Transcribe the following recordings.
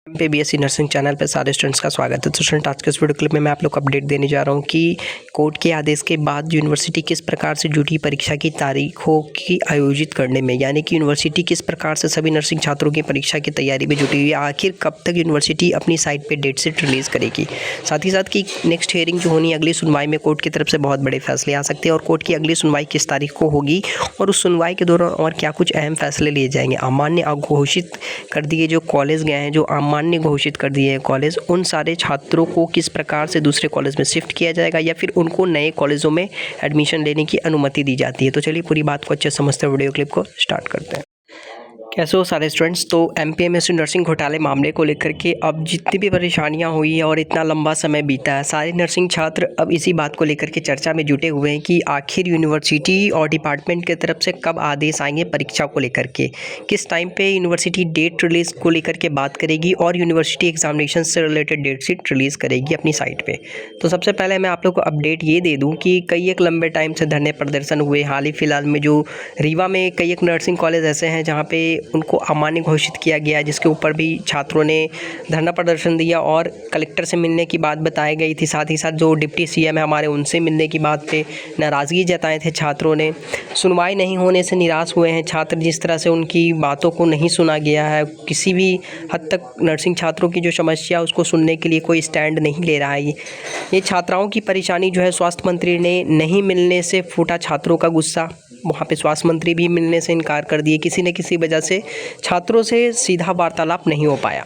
पे BSc nursing channel पे सारे स्टूडेंट्स का स्वागत है। तो स्टूडेंट आज के इस वीडियो क्लिप में मैं आप लोग को अपडेट देने जा रहा हूँ कि कोर्ट के आदेश के बाद यूनिवर्सिटी किस प्रकार से जुटी परीक्षा की तारीखों की आयोजित करने में, यानी कि यूनिवर्सिटी किस प्रकार से सभी नर्सिंग छात्रों की परीक्षा की तैयारी में जुटी हुई है। आखिर कब तक यूनिवर्सिटी अपनी साइट पर डेट शीट रिलीज़ करेगी। साथ ही साथ कि नेक्स्ट हियरिंग जो होनी है अगली सुनवाई में कोर्ट की तरफ से बहुत बड़े फैसले आ सकते हैं और कोर्ट की अगली सुनवाई किस तारीख को होगी और उस सुनवाई के दौरान और क्या कुछ अहम फैसले लिए जाएंगे। अमान्य घोषित कर दिए जो कॉलेज गए हैं, जो अमान्य घोषित कर दिए हैं कॉलेज, उन सारे छात्रों को किस प्रकार से दूसरे कॉलेज में शिफ्ट किया जाएगा या फिर उनको नए कॉलेजों में एडमिशन लेने की अनुमति दी जाती है। तो चलिए पूरी बात को अच्छे समझते हुए वीडियो क्लिप को स्टार्ट करते हैं। कैसे हो सारे स्टूडेंट्स। तो एमपीएमएससी नर्सिंग घोटाले मामले को लेकर के अब जितनी भी परेशानियां हुई है और इतना लंबा समय बीता है, सारे नर्सिंग छात्र अब इसी बात को लेकर के चर्चा में जुटे हुए हैं कि आखिर यूनिवर्सिटी और डिपार्टमेंट की तरफ से कब आदेश आएंगे परीक्षा को लेकर के, किस टाइम पे यूनिवर्सिटी डेट रिलीज़ को लेकर के बात करेगी और यूनिवर्सिटी एग्जामिनेशन से रिलेटेड डेट शीट रिलीज़ करेगी अपनी साइट पर। तो सबसे पहले मैं आप लोग को अपडेट ये दे दूँ कि कई एक लंबे टाइम से धरने प्रदर्शन हुए। हाल ही फिलहाल में जो रीवा में कई एक नर्सिंग कॉलेज ऐसे हैं जहाँ पे उनको अमान्य घोषित किया गया, जिसके ऊपर भी छात्रों ने धरना प्रदर्शन दिया और कलेक्टर से मिलने की बात बताई गई थी। साथ ही साथ जो डिप्टी सीएम है हमारे, उनसे मिलने की बात पे नाराज़गी जताए थे छात्रों ने। सुनवाई नहीं होने से निराश हुए हैं छात्र, जिस तरह से उनकी बातों को नहीं सुना गया है। किसी भी हद तक नर्सिंग छात्रों की जो समस्या उसको सुनने के लिए कोई स्टैंड नहीं ले रहा है। ये छात्राओं की परेशानी जो है, स्वास्थ्य मंत्री ने नहीं मिलने से फूटा छात्रों का गुस्सा। वहाँ पे स्वास्थ्य मंत्री भी मिलने से इनकार कर दिए। किसी न किसी वजह से छात्रों से सीधा वार्तालाप नहीं हो पाया।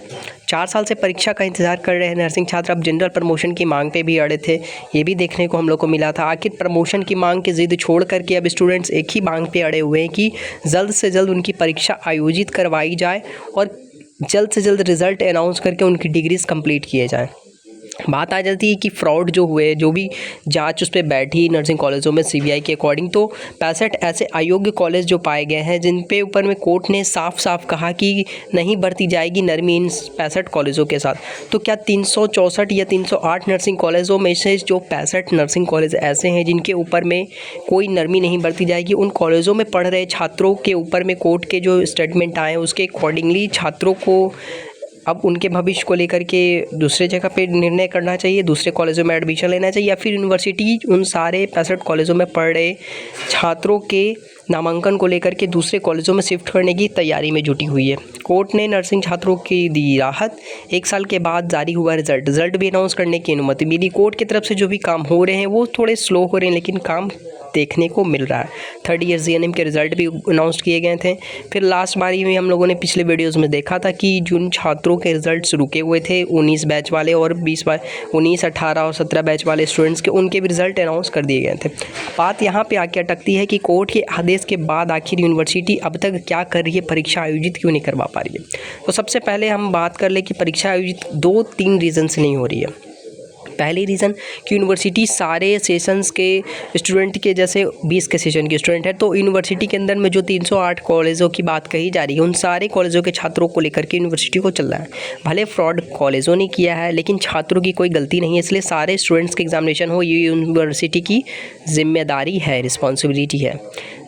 4 साल से परीक्षा का इंतजार कर रहे हैं नर्सिंग छात्र अब जनरल प्रमोशन की मांग पे भी अड़े थे। ये भी देखने को हम लोग को मिला था। आखिर प्रमोशन की मांग की जिद छोड़ करके अब स्टूडेंट्स एक ही मांग पे अड़े हुए हैं कि जल्द से जल्द उनकी परीक्षा आयोजित करवाई जाए और जल्द से जल्द रिज़ल्ट अनाउंस करके उनकी डिग्रीज कंप्लीट किए जाएँ। बात आ जाती है कि फ्रॉड जो हुए, जो भी जांच उस पर बैठी नर्सिंग कॉलेजों में सीबीआई के अकॉर्डिंग, तो 65 ऐसे अयोग्य कॉलेज जो पाए गए हैं जिन पे ऊपर में कोर्ट ने साफ साफ कहा कि नहीं बरती जाएगी नरमी इन 65 कॉलेजों के साथ। तो क्या 364 या 308 नर्सिंग कॉलेजों में से जो 65 नर्सिंग कॉलेज ऐसे हैं जिनके ऊपर में कोई नरमी नहीं बरती जाएगी, उन कॉलेजों में पढ़ रहे छात्रों के ऊपर में कोर्ट के जो स्टेटमेंट आए उसके अकॉर्डिंगली छात्रों को अब उनके भविष्य को लेकर के दूसरे जगह पे निर्णय करना चाहिए, दूसरे कॉलेजों में एडमिशन लेना चाहिए या फिर यूनिवर्सिटी उन सारे 65 कॉलेजों में पढ़ रहे छात्रों के नामांकन को लेकर के दूसरे कॉलेजों में शिफ्ट करने की तैयारी में जुटी हुई है। कोर्ट ने नर्सिंग छात्रों की दी राहत। 1 साल के बाद जारी हुआ रिजल्ट भी अनाउंस करने की अनुमति मिली। कोर्ट की तरफ से जो भी काम हो रहे हैं वो थोड़े स्लो हो रहे हैं, लेकिन काम देखने को मिल रहा है। 3rd ईयर जीएनएम के रिज़ल्ट भी अनाउंस किए गए थे। फिर लास्ट बारी में हम लोगों ने पिछले वीडियोस में देखा था कि जिन छात्रों के रिज़ल्ट रुके हुए थे 19 बैच वाले और 19, 18 और 17 बैच वाले स्टूडेंट्स के, उनके भी रिज़ल्ट अनाउंस कर दिए गए थे। बात यहाँ पे आके अटकती है कि कोर्ट के आदेश के बाद आखिर यूनिवर्सिटी अब तक क्या कर रही है, परीक्षा आयोजित क्यों नहीं करवा पा रही है। तो सबसे पहले हम बात कर ले कि परीक्षा आयोजित 2-3 रीज़न से नहीं हो रही है। पहली रीज़न कि यूनिवर्सिटी सारे सेशंस के स्टूडेंट के, जैसे 20 के सेशन के स्टूडेंट है तो यूनिवर्सिटी के अंदर में जो 308 कॉलेजों की बात कही जा रही है, उन सारे कॉलेजों के छात्रों को लेकर के यूनिवर्सिटी को चल रहा है। भले फ्रॉड कॉलेजों ने किया है लेकिन छात्रों की कोई गलती नहीं है, इसलिए सारे स्टूडेंट्स के एग्जामिनेशन हो ये यूनिवर्सिटी की जिम्मेदारी है, रिस्पॉन्सिबिलिटी है।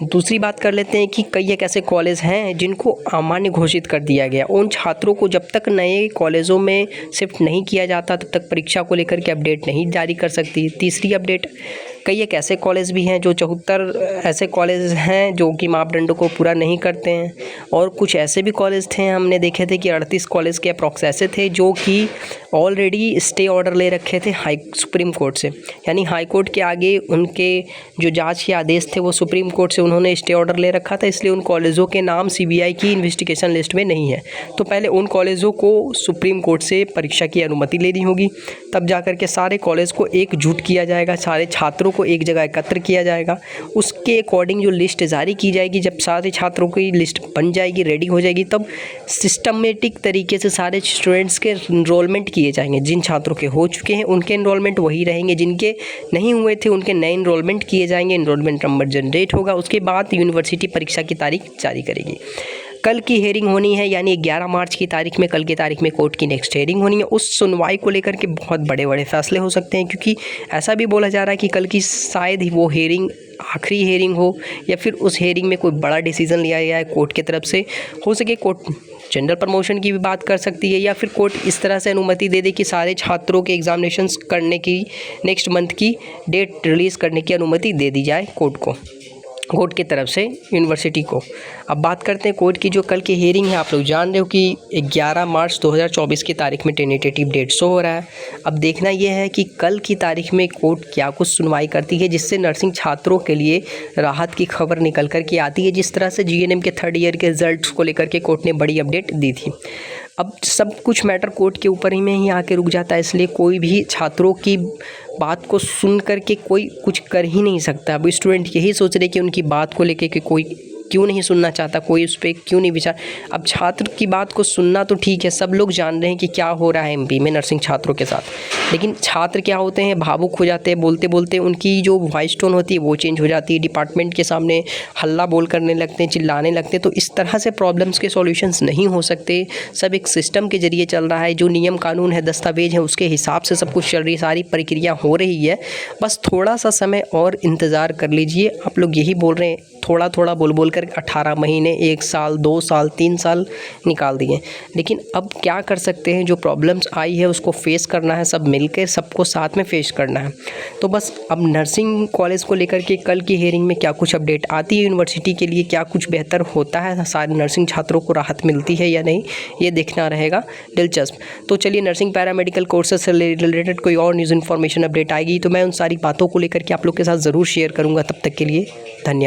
दूसरी बात कर लेते हैं कि कई एक ऐसे कॉलेज हैं जिनको अमान्य घोषित कर दिया गया। उन छात्रों को जब तक नए कॉलेजों में शिफ्ट नहीं किया जाता तब तक परीक्षा को लेकर के अपडेट नहीं जारी कर सकती। तीसरी अपडेट, कई एक ऐसे कॉलेज भी हैं जो 74 ऐसे कॉलेज हैं जो कि मापदंडों को पूरा नहीं करते हैं और कुछ ऐसे भी कॉलेज थे, हमने देखे थे कि 38 कॉलेज के अप्रॉक्स ऐसे थे जो कि ऑलरेडी स्टे ऑर्डर ले रखे थे सुप्रीम कोर्ट से, यानी हाई कोर्ट के आगे उनके जो जांच के आदेश थे वो सुप्रीम कोर्ट से उन्होंने स्टे ऑर्डर ले रखा था, इसलिए उन कॉलेजों के नाम सीबीआई की इन्वेस्टिगेशन लिस्ट में नहीं है। तो पहले उन कॉलेजों को सुप्रीम कोर्ट से परीक्षा की अनुमति लेनी होगी, तब जा कर के सारे कॉलेज को एकजुट किया जाएगा, सारे छात्रों को एक जगह एकत्र किया जाएगा। उसके अकॉर्डिंग जो लिस्ट जारी की जाएगी, जब सारे छात्रों की लिस्ट बन जाएगी, रेडी हो जाएगी, तब सिस्टमेटिक तरीके से सारे स्टूडेंट्स के इनरोलमेंट किए जाएंगे। जिन छात्रों के हो चुके हैं उनके इनरोलमेंट वही रहेंगे, जिनके नहीं हुए थे उनके नए इनरोलमेंट किए जाएंगे, इनरोलमेंट नंबर जनरेट होगा। उसके बाद यूनिवर्सिटी परीक्षा की तारीख जारी करेगी। कल की हेयरिंग होनी है, यानी 11 मार्च की तारीख में, कल की तारीख में कोर्ट की नेक्स्ट हेयरिंग होनी है। उस सुनवाई को लेकर के बहुत बड़े बड़े फैसले हो सकते हैं, क्योंकि ऐसा भी बोला जा रहा है कि कल की शायद ही वो हेयरिंग आखिरी हेयरिंग हो या फिर उस हेयरिंग में कोई बड़ा डिसीजन लिया गया है कोर्ट की तरफ से। हो सके कोर्ट जनरल प्रमोशन की भी बात कर सकती है, या फिर कोर्ट इस तरह से अनुमति दे दे कि सारे छात्रों के एग्जामिनेशंस करने की नेक्स्ट मंथ की डेट रिलीज़ करने की अनुमति दे दी जाए कोर्ट की तरफ से यूनिवर्सिटी को। अब बात करते हैं कोर्ट की जो कल की हियरिंग है। आप लोग जान रहे हो कि 11 मार्च 2024 की तारीख में टेंटेटिव डेट शो हो रहा है। अब देखना यह है कि कल की तारीख में कोर्ट क्या कुछ सुनवाई करती है जिससे नर्सिंग छात्रों के लिए राहत की खबर निकल कर के आती है। जिस तरह से जीएनएम के 3rd ईयर के रिजल्ट्स को लेकर के कोर्ट ने बड़ी अपडेट दी थी। अब सब कुछ मैटर कोर्ट के ऊपर ही में ही आके रुक जाता है, इसलिए कोई भी छात्रों की बात को सुन कर के कोई कुछ कर ही नहीं सकता। अब स्टूडेंट यही सोच रहे कि उनकी बात को लेके कि कोई क्यों नहीं सुनना चाहता, कोई उस पर क्यों नहीं विचार। अब छात्र की बात को सुनना तो ठीक है, सब लोग जान रहे हैं कि क्या हो रहा है एमपी में नर्सिंग छात्रों के साथ, लेकिन छात्र क्या होते हैं, भावुक हो जाते हैं, बोलते बोलते उनकी जो वॉइस टोन होती है वो चेंज हो जाती है, डिपार्टमेंट के सामने हल्ला बोल करने लगते हैं, चिल्लाने लगते हैं। तो इस तरह से प्रॉब्लम्स के सॉल्यूशंस नहीं हो सकते। सब एक सिस्टम के जरिए चल रहा है, जो नियम कानून है, दस्तावेज है, उसके हिसाब से सब कुछ चल रही है, सारी प्रक्रिया हो रही है। बस थोड़ा सा समय और इंतज़ार कर लीजिए। आप लोग यही बोल रहे हैं, थोड़ा थोड़ा बोल कर 18 महीने, 1 साल, 2 साल, 3 साल निकाल दिए, लेकिन अब क्या कर सकते हैं। जो प्रॉब्लम्स आई है उसको फेस करना है, सब मिलकर सबको साथ में फेस करना है। तो बस अब नर्सिंग कॉलेज को लेकर के कल की हियरिंग में क्या कुछ अपडेट आती है यूनिवर्सिटी के लिए, क्या कुछ बेहतर होता है, सारे नर्सिंग छात्रों को राहत मिलती है या नहीं, ये देखना रहेगा दिलचस्प। तो चलिए, नर्सिंग पैरामेडिकल कोर्सेज से रिलेटेड कोई और न्यूज़ इन्फॉर्मेशन अपडेट आएगी तो मैं उन सारी बातों को लेकर के आप लोग के साथ ज़रूर शेयर करूँगा। तब तक के लिए धन्यवाद।